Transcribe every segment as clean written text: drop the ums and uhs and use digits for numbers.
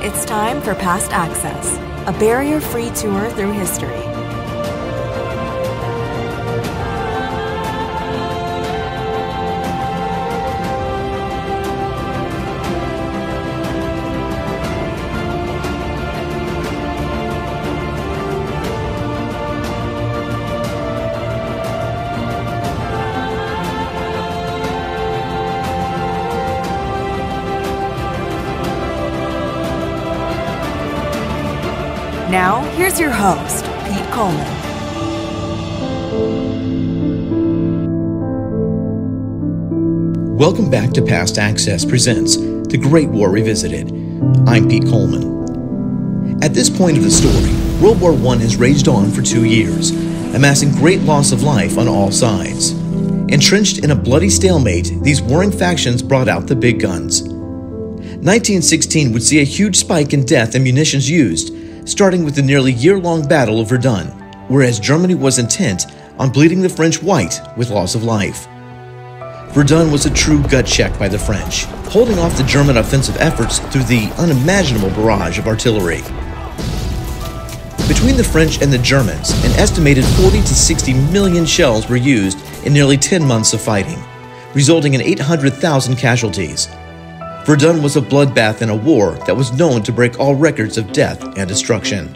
It's time for Past Access, a barrier-free tour through history. Now, here's your host, Pete Collman. Welcome back to Past Access presents The Great War Revisited. I'm Pete Collman. At this point of the story, World War I has raged on for 2 years, amassing great loss of life on all sides. Entrenched in a bloody stalemate, these warring factions brought out the big guns. 1916 would see a huge spike in death and munitions used, starting with the nearly year-long Battle of Verdun, whereas Germany was intent on bleeding the French white with loss of life. Verdun was a true gut check by the French, holding off the German offensive efforts through the unimaginable barrage of artillery. Between the French and the Germans, an estimated 40 to 60 million shells were used in nearly 10 months of fighting, resulting in 800,000 casualties. Verdun was a bloodbath in a war that was known to break all records of death and destruction.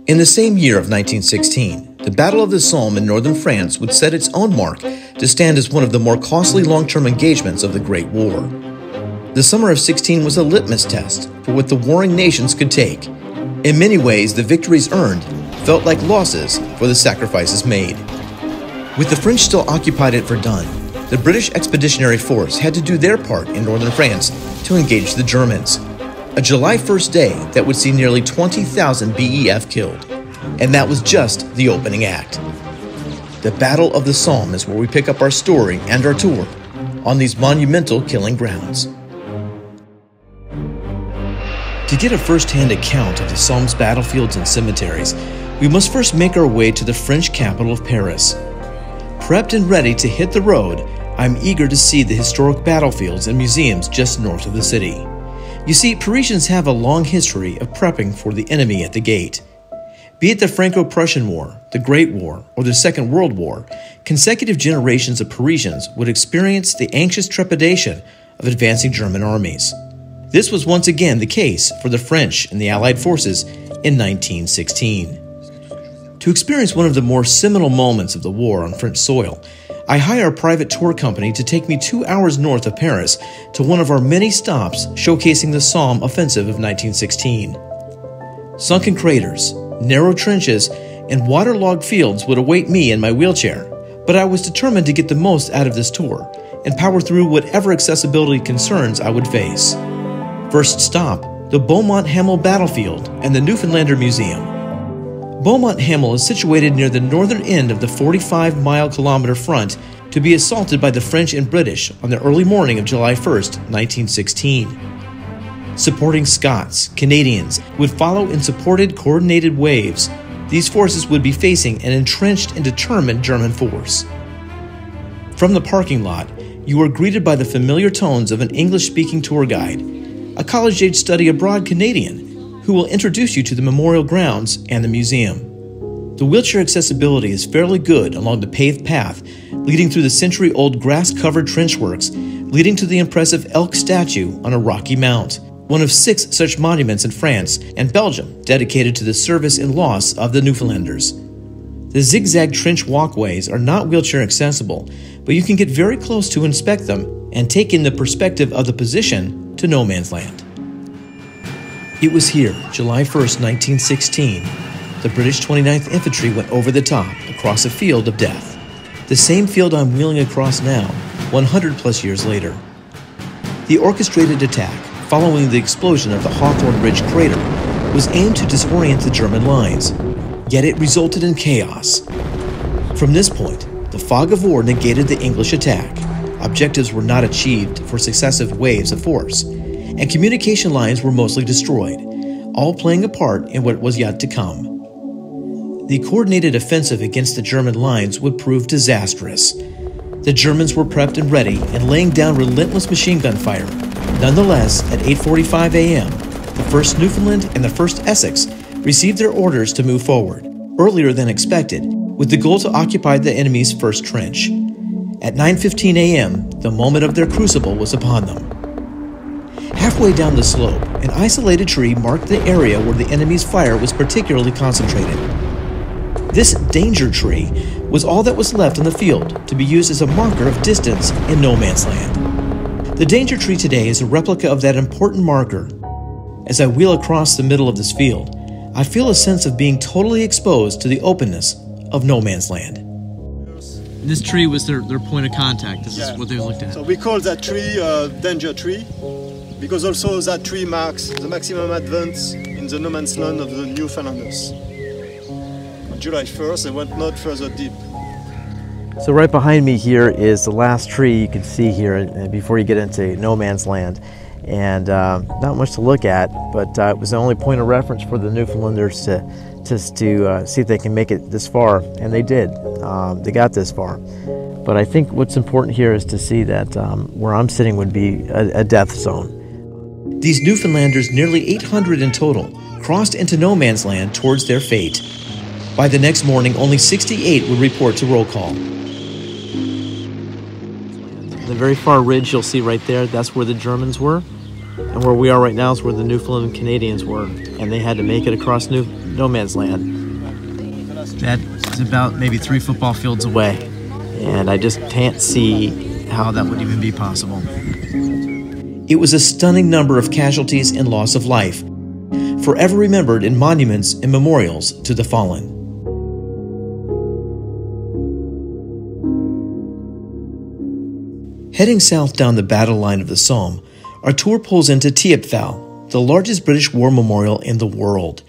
In the same year of 1916, the Battle of the Somme in northern France would set its own mark to stand as one of the more costly long-term engagements of the Great War. The summer of 16 was a litmus test for what the warring nations could take. In many ways, the victories earned felt like losses for the sacrifices made. With the French still occupied at Verdun, the British Expeditionary Force had to do their part in northern France to engage the Germans. A July 1st day that would see nearly 20,000 BEF killed. And that was just the opening act. The Battle of the Somme is where we pick up our story and our tour on these monumental killing grounds. To get a first-hand account of the Somme's battlefields and cemeteries, we must first make our way to the French capital of Paris. Prepped and ready to hit the road, I'm eager to see the historic battlefields and museums just north of the city. You see, Parisians have a long history of prepping for the enemy at the gate. Be it the Franco-Prussian War, the Great War, or the Second World War, consecutive generations of Parisians would experience the anxious trepidation of advancing German armies. This was once again the case for the French and the Allied forces in 1916. To experience one of the more seminal moments of the war on French soil, I hire a private tour company to take me 2 hours north of Paris to one of our many stops showcasing the Somme offensive of 1916. Sunken craters, narrow trenches, and waterlogged fields would await me in my wheelchair, but I was determined to get the most out of this tour and power through whatever accessibility concerns I would face. First stop, the Beaumont-Hamel Battlefield and the Newfoundlander Museum. Beaumont-Hamel is situated near the northern end of the 45-mile-kilometer front to be assaulted by the French and British on the early morning of July 1st, 1916. Supporting Scots, Canadians would follow in supported, coordinated waves. These forces would be facing an entrenched and determined German force. From the parking lot, you are greeted by the familiar tones of an English-speaking tour guide, a college-age study-abroad Canadian, who will introduce you to the memorial grounds and the museum. The wheelchair accessibility is fairly good along the paved path leading through the century-old grass-covered trenchworks leading to the impressive elk statue on a rocky mount, one of 6 such monuments in France and Belgium dedicated to the service and loss of the Newfoundlanders. The zigzag trench walkways are not wheelchair accessible, but you can get very close to inspect them and take in the perspective of the position to no man's land. It was here, July 1st, 1916, the British 29th Infantry went over the top across a field of death. The same field I'm wheeling across now, 100-plus years later. The orchestrated attack, following the explosion of the Hawthorne Ridge crater, was aimed to disorient the German lines, yet it resulted in chaos. From this point, the fog of war negated the English attack. Objectives were not achieved for successive waves of force, and communication lines were mostly destroyed, all playing a part in what was yet to come. The coordinated offensive against the German lines would prove disastrous. The Germans were prepped and ready and laying down relentless machine gun fire. Nonetheless, at 8:45 a.m., the 1st Newfoundland and the 1st Essex received their orders to move forward, earlier than expected, with the goal to occupy the enemy's first trench. At 9:15 a.m., the moment of their crucible was upon them. Halfway down the slope, an isolated tree marked the area where the enemy's fire was particularly concentrated. This danger tree was all that was left in the field to be used as a marker of distance in no man's land. The danger tree today is a replica of that important marker. As I wheel across the middle of this field, I feel a sense of being totally exposed to the openness of no man's land. This tree was their point of contact. This is what they looked at. So we call that tree a danger tree, because also that tree marks the maximum advance in the no man's land of the Newfoundlanders. On July 1st, they went not further deep. So right behind me here is the last tree you can see here before you get into no man's land. And not much to look at, but it was the only point of reference for the Newfoundlanders to see if they can make it this far, and they did. They got this far. But I think what's important here is to see that where I'm sitting would be a death zone. These Newfoundlanders, nearly 800 in total, crossed into no man's land towards their fate. By the next morning, only 68 would report to roll call. The very far ridge you'll see right there, that's where the Germans were. And where we are right now is where the Newfoundland Canadians were. And they had to make it across no man's land. That is about maybe 3 football fields away. And I just can't see how that would even be possible. It was a stunning number of casualties and loss of life, forever remembered in monuments and memorials to the fallen. Heading south down the battle line of the Somme, our tour pulls into Thiepval, the largest British war memorial in the world.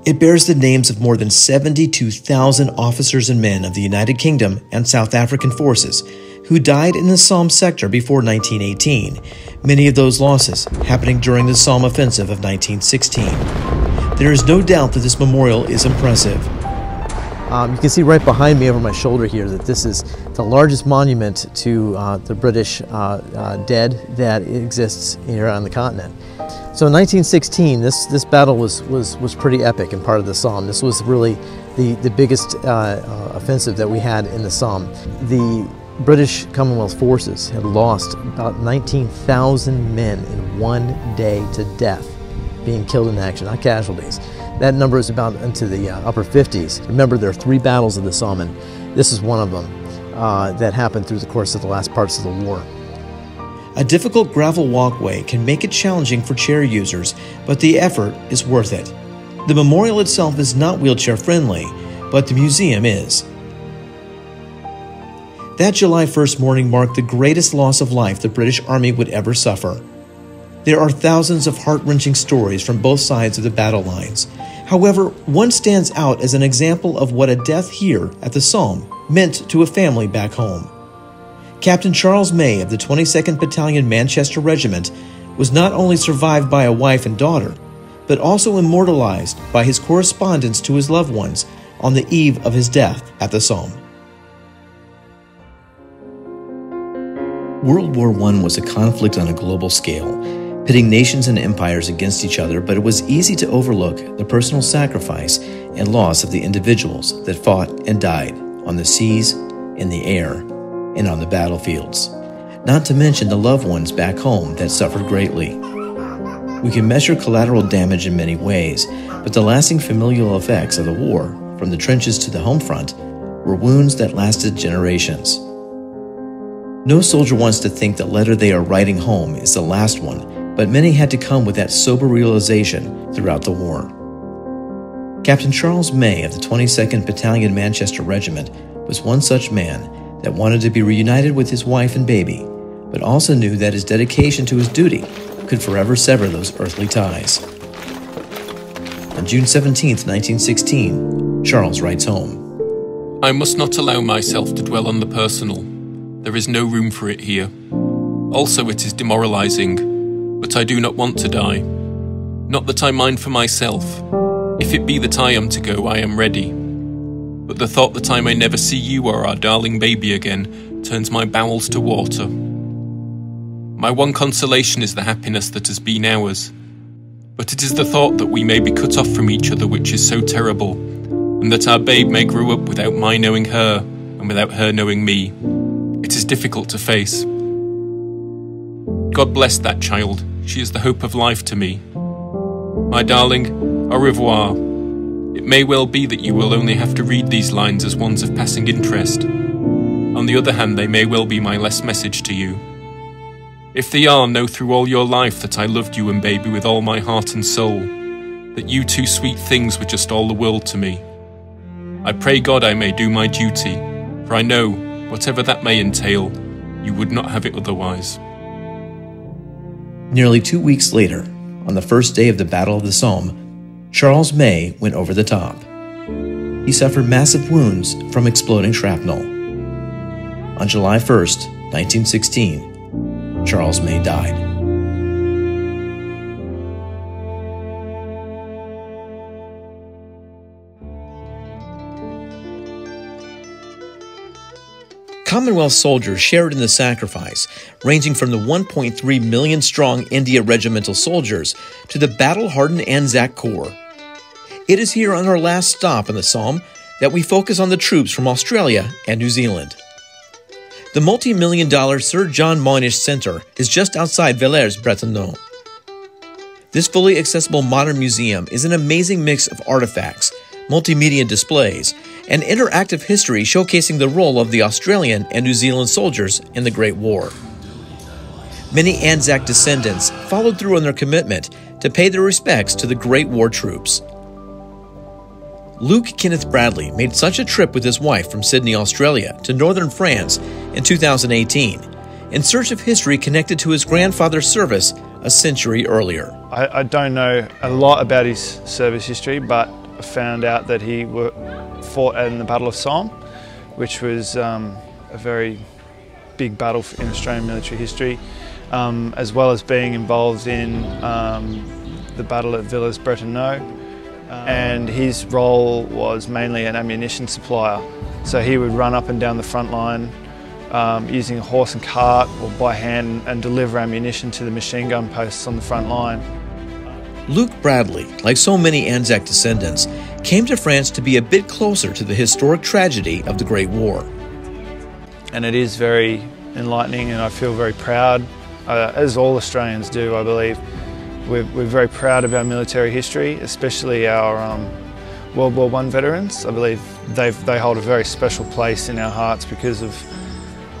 It bears the names of more than 72,000 officers and men of the United Kingdom and South African forces who died in the Somme sector before 1918, many of those losses happening during the Somme offensive of 1916. There is no doubt that this memorial is impressive. You can see right behind me over my shoulder here that this is the largest monument to the British dead that exists here on the continent. So in 1916, this battle was pretty epic and part of the Somme. This was really the biggest offensive that we had in the Somme. The British Commonwealth forces had lost about 19,000 men in one day to death, being killed in action, not casualties. That number is about into the upper 50s. Remember, there are 3 battles of the Somme, and this is one of them that happened through the course of the last parts of the war. A difficult gravel walkway can make it challenging for chair users, but the effort is worth it. The memorial itself is not wheelchair friendly, but the museum is. That July 1st morning marked the greatest loss of life the British Army would ever suffer. There are thousands of heart-wrenching stories from both sides of the battle lines. However, one stands out as an example of what a death here at the Somme meant to a family back home. Captain Charles May of the 22nd Battalion Manchester Regiment was not only survived by a wife and daughter, but also immortalized by his correspondence to his loved ones on the eve of his death at the Somme. World War I was a conflict on a global scale, pitting nations and empires against each other, but it was easy to overlook the personal sacrifice and loss of the individuals that fought and died on the seas, in the air, and on the battlefields, not to mention the loved ones back home that suffered greatly. We can measure collateral damage in many ways, but the lasting familial effects of the war, from the trenches to the home front, were wounds that lasted generations. No soldier wants to think the letter they are writing home is the last one, but many had to come with that sober realization throughout the war. Captain Charles May of the 22nd Battalion Manchester Regiment was one such man that wanted to be reunited with his wife and baby, but also knew that his dedication to his duty could forever sever those earthly ties. On June 17, 1916, Charles writes home, "I must not allow myself to dwell on the personal. There is no room for it here. Also it is demoralizing, but I do not want to die. Not that I mind for myself. If it be that I am to go, I am ready. But the thought that I may never see you or our darling baby again turns my bowels to water. My one consolation is the happiness that has been ours. But it is the thought that we may be cut off from each other which is so terrible, and that our babe may grow up without my knowing her, and without her knowing me. It is difficult to face. God bless that child. She is the hope of life to me. My darling, au revoir. It may well be that you will only have to read these lines as ones of passing interest. On the other hand, they may well be my last message to you. If they are, know through all your life that I loved you and baby with all my heart and soul, that you two sweet things were just all the world to me. I pray God I may do my duty, for I know, whatever that may entail, you would not have it otherwise. Nearly 2 weeks later, on the first day of the Battle of the Somme, Charles May went over the top. He suffered massive wounds from exploding shrapnel. On July 1st, 1916, Charles May died. Commonwealth soldiers shared in the sacrifice, ranging from the 1.3 million strong India regimental soldiers to the battle-hardened Anzac Corps. It is here on our last stop in the Somme that we focus on the troops from Australia and New Zealand. The multi-million-dollar Sir John Monash Centre is just outside Villers-Bretonneux. This fully accessible modern museum is an amazing mix of artifacts, multimedia displays, and interactive history showcasing the role of the Australian and New Zealand soldiers in the Great War. Many Anzac descendants followed through on their commitment to pay their respects to the Great War troops. Luke Kenneth Bradley made such a trip with his wife from Sydney, Australia to northern France in 2018 in search of history connected to his grandfather's service a century earlier. I don't know a lot about his service history, but I found out that he fought in the Battle of Somme, which was a very big battle in Australian military history, as well as being involved in the Battle at Villers-Bretonneux. And his role was mainly an ammunition supplier. So he would run up and down the front line using a horse and cart or by hand and deliver ammunition to the machine gun posts on the front line. Luke Bradley, like so many Anzac descendants, came to France to be a bit closer to the historic tragedy of the Great War. And it is very enlightening, and I feel very proud, as all Australians do, I believe. We're very proud of our military history, especially our World War I veterans. I believe they hold a very special place in our hearts because of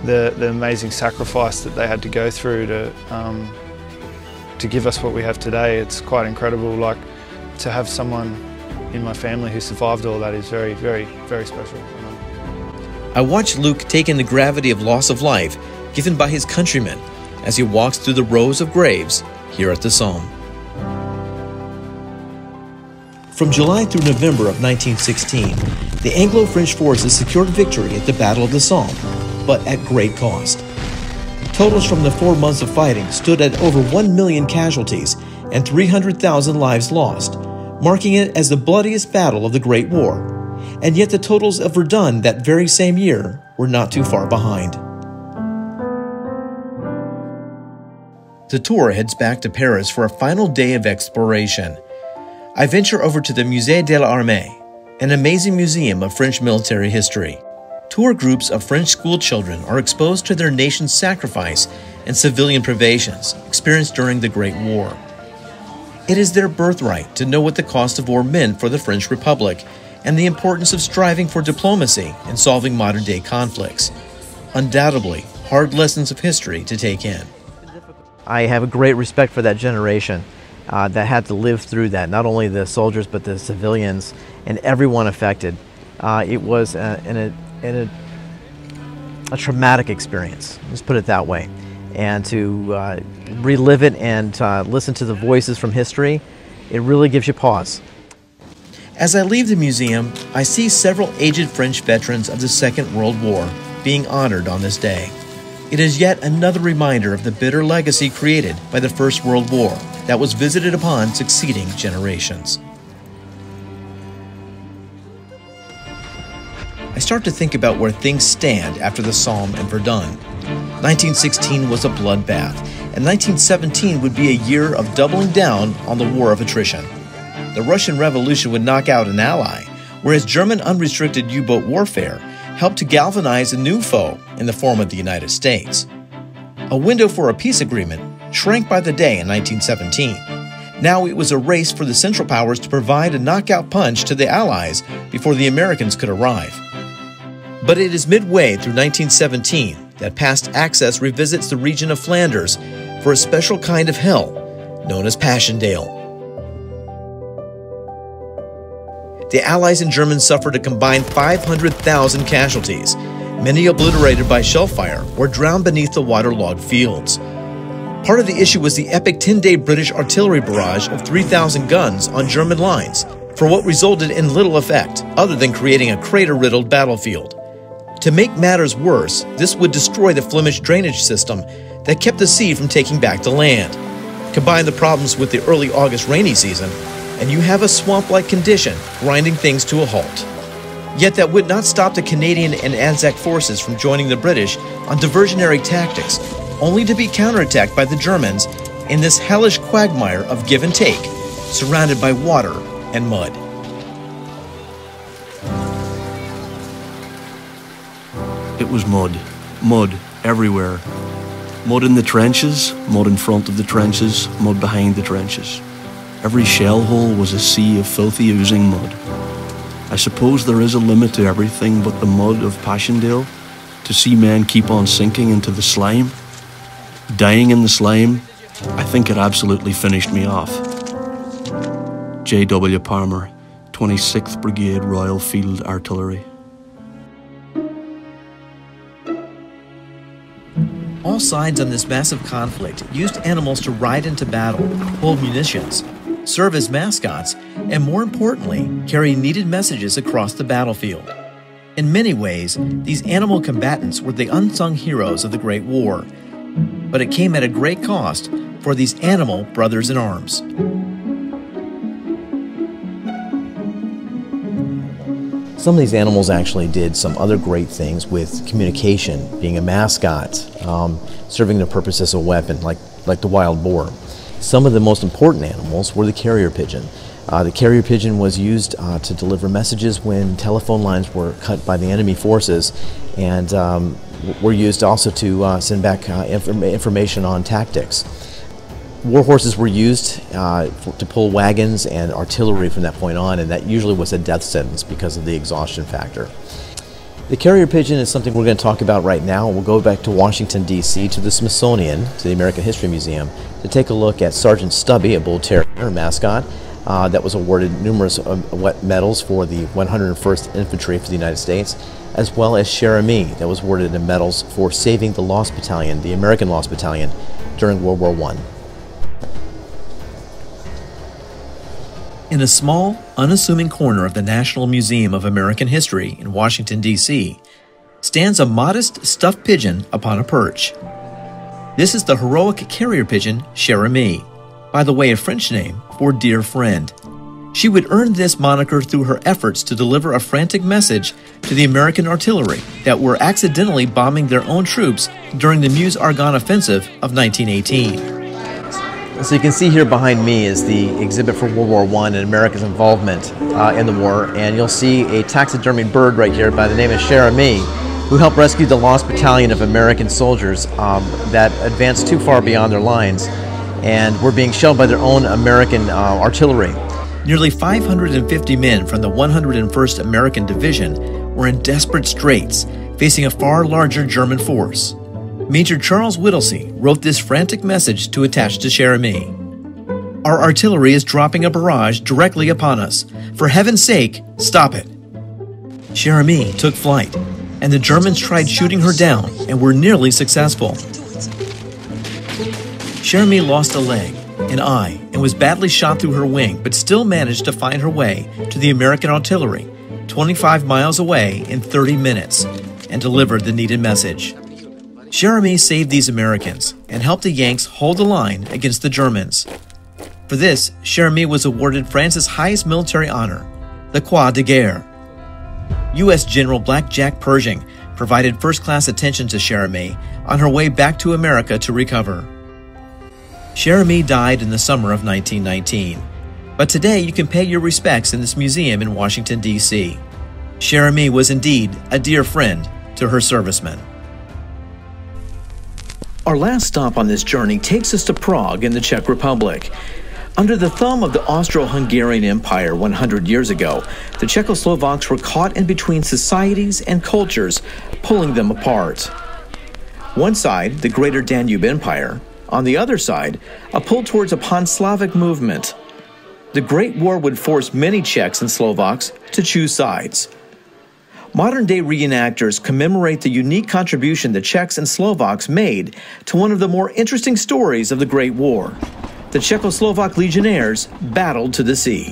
the amazing sacrifice that they had to go through to give us what we have today. It's quite incredible. Like, to have someone in my family who survived all that is very, very, very special. I watched Luke take in the gravity of loss of life given by his countrymen as he walks through the rows of graves here at the Somme. From July through November of 1916, the Anglo-French forces secured victory at the Battle of the Somme, but at great cost. Totals from the 4 months of fighting stood at over 1 million casualties and 300,000 lives lost, marking it as the bloodiest battle of the Great War. And yet the totals of Verdun that very same year were not too far behind. The tour heads back to Paris for a final day of exploration. I venture over to the Musée de l'Armée, an amazing museum of French military history. Tour groups of French school children are exposed to their nation's sacrifice and civilian privations experienced during the Great War. It is their birthright to know what the cost of war meant for the French Republic and the importance of striving for diplomacy and solving modern-day conflicts. Undoubtedly, hard lessons of history to take in. I have a great respect for that generation that had to live through that, not only the soldiers but the civilians and everyone affected. It was a traumatic experience, let's put it that way. And to relive it and listen to the voices from history, it really gives you pause. As I leave the museum, I see several aged French veterans of the Second World War being honored on this day. It is yet another reminder of the bitter legacy created by the First World War that was visited upon succeeding generations. I start to think about where things stand after the Somme and Verdun. 1916 was a bloodbath, and 1917 would be a year of doubling down on the war of attrition. The Russian Revolution would knock out an ally, whereas German unrestricted U-boat warfare helped to galvanize a new foe in the form of the United States. A window for a peace agreement shrank by the day in 1917. Now it was a race for the Central Powers to provide a knockout punch to the Allies before the Americans could arrive. But it is midway through 1917 that Past Access revisits the region of Flanders for a special kind of hell known as Passchendaele. The Allies and Germans suffered a combined 500,000 casualties, many obliterated by shell fire or drowned beneath the waterlogged fields. Part of the issue was the epic 10-day British artillery barrage of 3,000 guns on German lines for what resulted in little effect other than creating a crater-riddled battlefield. To make matters worse, this would destroy the Flemish drainage system that kept the sea from taking back the land. Combine the problems with the early August rainy season, and you have a swamp-like condition grinding things to a halt. Yet that would not stop the Canadian and Anzac forces from joining the British on diversionary tactics, only to be counterattacked by the Germans in this hellish quagmire of give and take, surrounded by water and mud. It was mud. Mud everywhere. Mud in the trenches, mud in front of the trenches, mud behind the trenches. Every shell hole was a sea of filthy, oozing mud. I suppose there is a limit to everything but the mud of Passchendaele. To see men keep on sinking into the slime, dying in the slime, I think it absolutely finished me off. J.W. Palmer, 26th Brigade Royal Field Artillery. All sides on this massive conflict used animals to ride into battle, hold munitions, serve as mascots, and more importantly, carry needed messages across the battlefield. In many ways, these animal combatants were the unsung heroes of the Great War, but it came at a great cost for these animal brothers in arms. Some of these animals actually did some other great things with communication, being a mascot, serving the purpose as a weapon, like the wild boar. Some of the most important animals were the carrier pigeon. The carrier pigeon was used to deliver messages when telephone lines were cut by the enemy forces, and were used also to send back information on tactics. War horses were used to pull wagons and artillery from that point on, and that usually was a death sentence because of the exhaustion factor. The carrier pigeon is something we're going to talk about right now. We'll go back to Washington, D.C., to the Smithsonian, to the American History Museum, to take a look at Sergeant Stubby, a bull terrier, a mascot, that was awarded numerous medals for the 101st Infantry for the United States, as well as Cherami, that was awarded medals for saving the Lost Battalion, the American Lost Battalion, during World War I. In a small, unassuming corner of the National Museum of American History in Washington, D.C., stands a modest stuffed pigeon upon a perch. This is the heroic carrier pigeon, Cherami, by the way, a French name for dear friend. She would earn this moniker through her efforts to deliver a frantic message to the American artillery that were accidentally bombing their own troops during the Meuse-Argonne offensive of 1918. So you can see here behind me is the exhibit for World War I and America's involvement in the war, and you'll see a taxidermied bird right here by the name of Cherami, who helped rescue the Lost Battalion of American soldiers that advanced too far beyond their lines and were being shelled by their own American artillery. Nearly 550 men from the 101st American Division were in desperate straits, facing a far larger German force. Major Charles Whittlesey wrote this frantic message to attach to Cherami. Our artillery is dropping a barrage directly upon us. For heaven's sake, stop it. Cherami took flight, and the Germans tried shooting her down and were nearly successful. Cherami lost a leg, an eye, and was badly shot through her wing, but still managed to find her way to the American artillery, 25 miles away in 30 minutes, and delivered the needed message. Cherami saved these Americans and helped the Yanks hold the line against the Germans. For this, Cherami was awarded France's highest military honor, the Croix de Guerre. U.S. General Black Jack Pershing provided first-class attention to Cherami on her way back to America to recover. Jeremy died in the summer of 1919. But today you can pay your respects in this museum in Washington, D.C. Jeremy was indeed a dear friend to her servicemen. Our last stop on this journey takes us to Prague in the Czech Republic. Under the thumb of the Austro-Hungarian Empire 100 years ago, the Czechoslovaks were caught in between societies and cultures, pulling them apart. One side, the Greater Danube Empire. On the other side, a pull towards a pan-Slavic movement. The Great War would force many Czechs and Slovaks to choose sides. Modern-day reenactors commemorate the unique contribution the Czechs and Slovaks made to one of the more interesting stories of the Great War. The Czechoslovak legionnaires battled to the sea.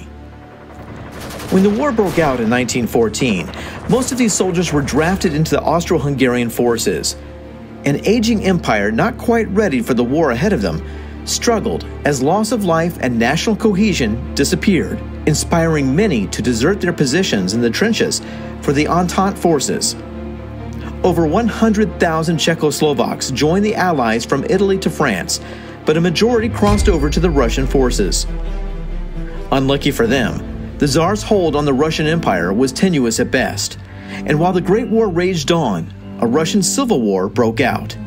When the war broke out in 1914, most of these soldiers were drafted into the Austro-Hungarian forces. An aging empire not quite ready for the war ahead of them struggled as loss of life and national cohesion disappeared, inspiring many to desert their positions in the trenches for the Entente forces. Over 100,000 Czechoslovaks joined the Allies from Italy to France, but a majority crossed over to the Russian forces. Unlucky for them, the Tsar's hold on the Russian Empire was tenuous at best, and while the Great War raged on, a Russian civil war broke out.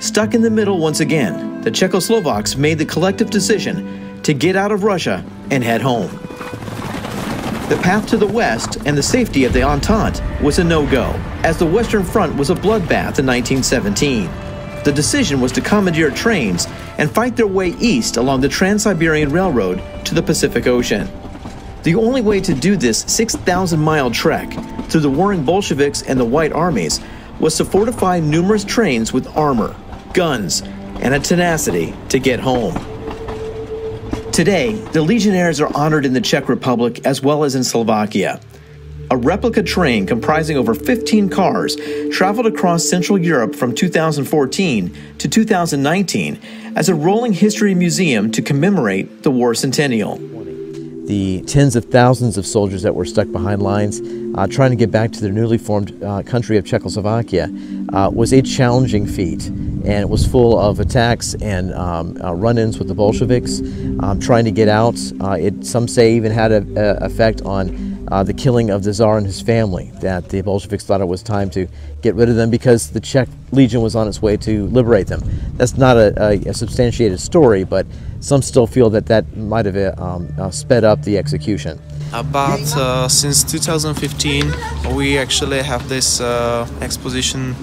Stuck in the middle once again, the Czechoslovaks made the collective decision to get out of Russia and head home. The path to the west and the safety of the Entente was a no-go, as the Western Front was a bloodbath in 1917. The decision was to commandeer trains and fight their way east along the Trans-Siberian Railroad to the Pacific Ocean. The only way to do this 6,000-mile trek through the warring Bolsheviks and the White Armies was to fortify numerous trains with armor, guns, and a tenacity to get home. Today, the Legionnaires are honored in the Czech Republic as well as in Slovakia. A replica train comprising over 15 cars traveled across Central Europe from 2014 to 2019 as a rolling history museum to commemorate the war centennial. The tens of thousands of soldiers that were stuck behind lines trying to get back to their newly formed country of Czechoslovakia was a challenging feat, and it was full of attacks and run-ins with the Bolsheviks, trying to get out. Some say even had an effect on the killing of the Tsar and his family, that the Bolsheviks thought it was time to get rid of them because the Czech Legion was on its way to liberate them. That's not a substantiated story, but some still feel that that might have sped up the execution. But since 2015 we actually have this exposition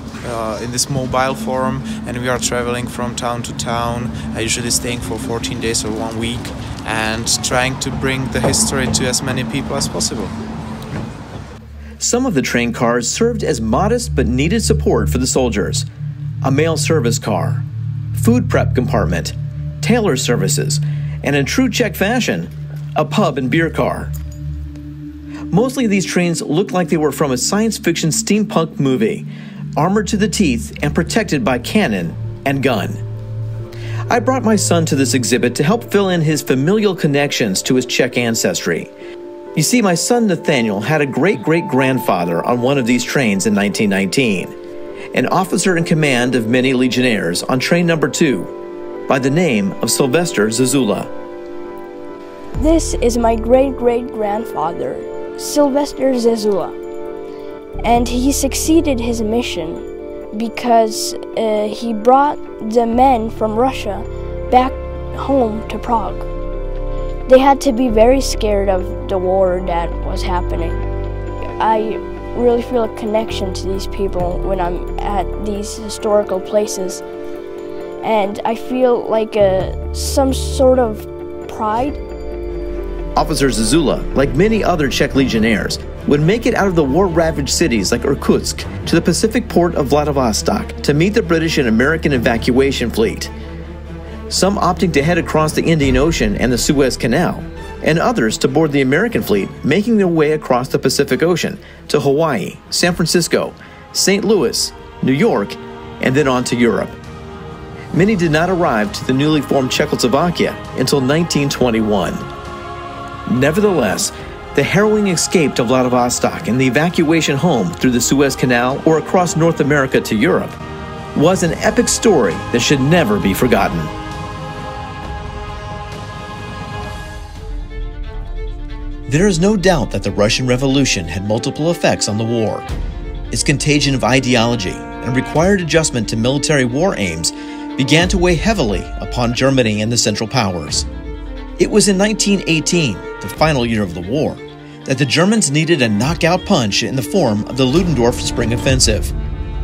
in this mobile forum, and we are traveling from town to town, usually staying for 14 days or 1 week, and trying to bring the history to as many people as possible. Some of the train cars served as modest but needed support for the soldiers. A mail service car, food prep compartment, tailor services, and in true Czech fashion, a pub and beer car. Mostly these trains looked like they were from a science fiction steampunk movie, armored to the teeth and protected by cannon and gun. I brought my son to this exhibit to help fill in his familial connections to his Czech ancestry. You see, my son Nathaniel had a great-great-grandfather on one of these trains in 1919, an officer in command of many legionnaires on train number 2, by the name of Sylvester Zazula. This is my great-great-grandfather, Sylvester Zazula, and he succeeded his mission because he brought the men from Russia back home to Prague. They had to be very scared of the war that was happening. I really feel a connection to these people when I'm at these historical places, and I feel like some sort of pride. Officer Zazula, like many other Czech legionnaires, would make it out of the war-ravaged cities like Irkutsk to the Pacific port of Vladivostok to meet the British and American evacuation fleet. Some opting to head across the Indian Ocean and the Suez Canal, and others to board the American fleet, making their way across the Pacific Ocean to Hawaii, San Francisco, St. Louis, New York, and then on to Europe. Many did not arrive to the newly formed Czechoslovakia until 1921. Nevertheless, the harrowing escape to Vladivostok and the evacuation home through the Suez Canal or across North America to Europe was an epic story that should never be forgotten. There is no doubt that the Russian Revolution had multiple effects on the war. Its contagion of ideology and required adjustment to military war aims began to weigh heavily upon Germany and the Central Powers. It was in 1918, the final year of the war, that the Germans needed a knockout punch in the form of the Ludendorff Spring Offensive.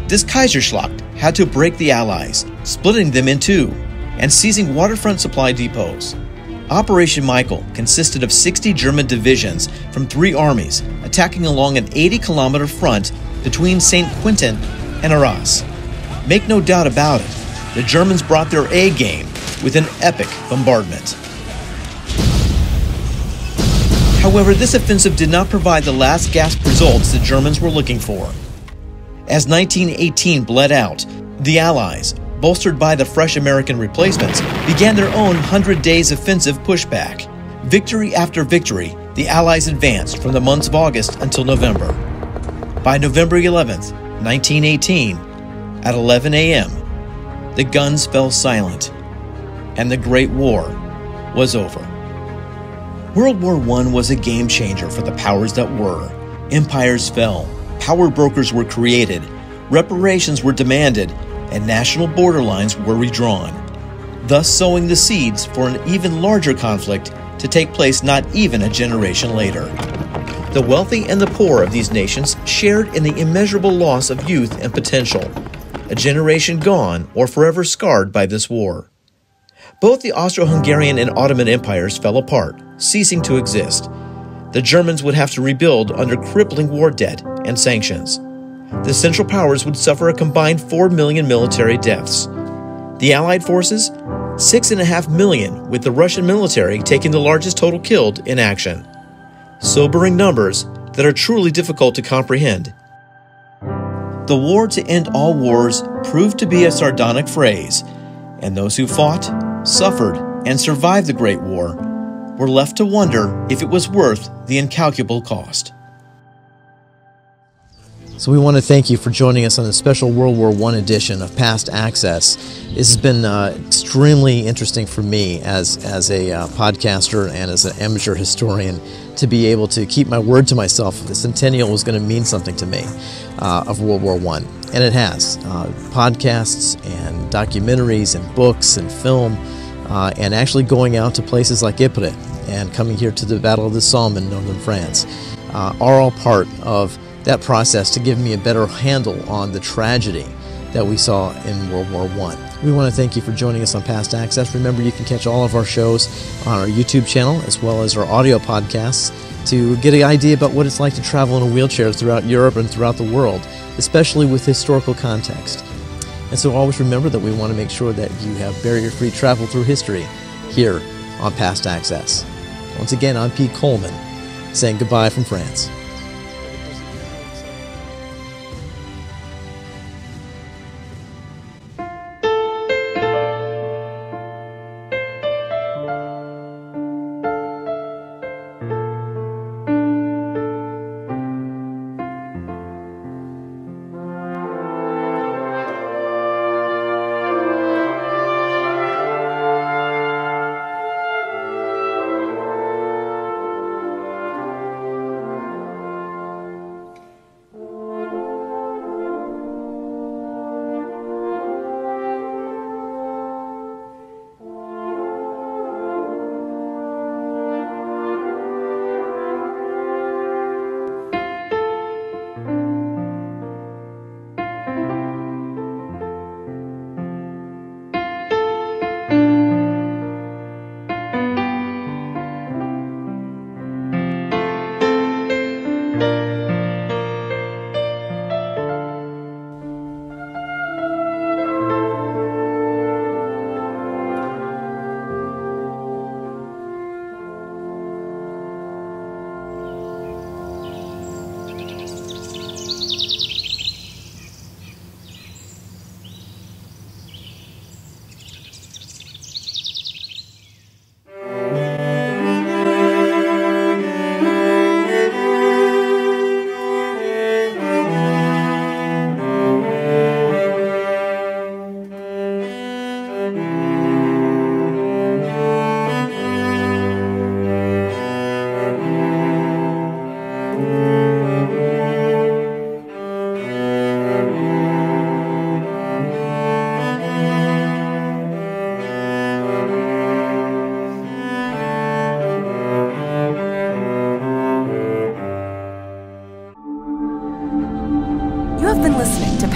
This Kaiserschlacht had to break the Allies, splitting them in two and seizing waterfront supply depots. Operation Michael consisted of 60 German divisions from 3 armies attacking along an 80-kilometer front between St. Quentin and Arras. Make no doubt about it, the Germans brought their A game with an epic bombardment. However, this offensive did not provide the last gasp results the Germans were looking for. As 1918 bled out, the Allies, bolstered by the fresh American replacements, began their own 100 Days offensive pushback. Victory after victory, the Allies advanced from the months of August until November. By November 11th, 1918, at 11 a.m., the guns fell silent, and the Great War was over. World War I was a game changer for the powers that were. Empires fell, power brokers were created, reparations were demanded, and national borderlines were redrawn, thus sowing the seeds for an even larger conflict to take place not even a generation later. The wealthy and the poor of these nations shared in the immeasurable loss of youth and potential, a generation gone or forever scarred by this war. Both the Austro-Hungarian and Ottoman empires fell apart, ceasing to exist. The Germans would have to rebuild under crippling war debt and sanctions. The Central Powers would suffer a combined 4 million military deaths. The Allied forces, 6.5 million, with the Russian military taking the largest total killed in action. Sobering numbers that are truly difficult to comprehend. The war to end all wars proved to be a sardonic phrase, and those who fought, suffered, and survived the Great War were left to wonder if it was worth the incalculable cost. So we want to thank you for joining us on the special World War I edition of Past Access. This has been extremely interesting for me as a podcaster and as an amateur historian to be able to keep my word to myself. The centennial was going to mean something to me of World War I, and it has. Podcasts and documentaries and books and film and actually going out to places like Ypres and coming here to the Battle of the Somme in northern France are all part of that process to give me a better handle on the tragedy that we saw in World War I. We want to thank you for joining us on Past Access. Remember, you can catch all of our shows on our YouTube channel as well as our audio podcasts to get an idea about what it's like to travel in a wheelchair throughout Europe and throughout the world, especially with historical context. And so always remember that we want to make sure that you have barrier-free travel through history here on Past Access. Once again, I'm Pete Collman, saying goodbye from France.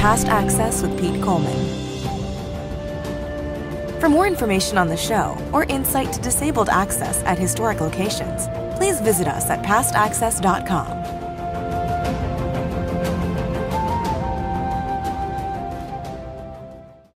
Past Access with Pete Collman. For more information on the show or insight to disabled access at historic locations, please visit us at pastaccess.com.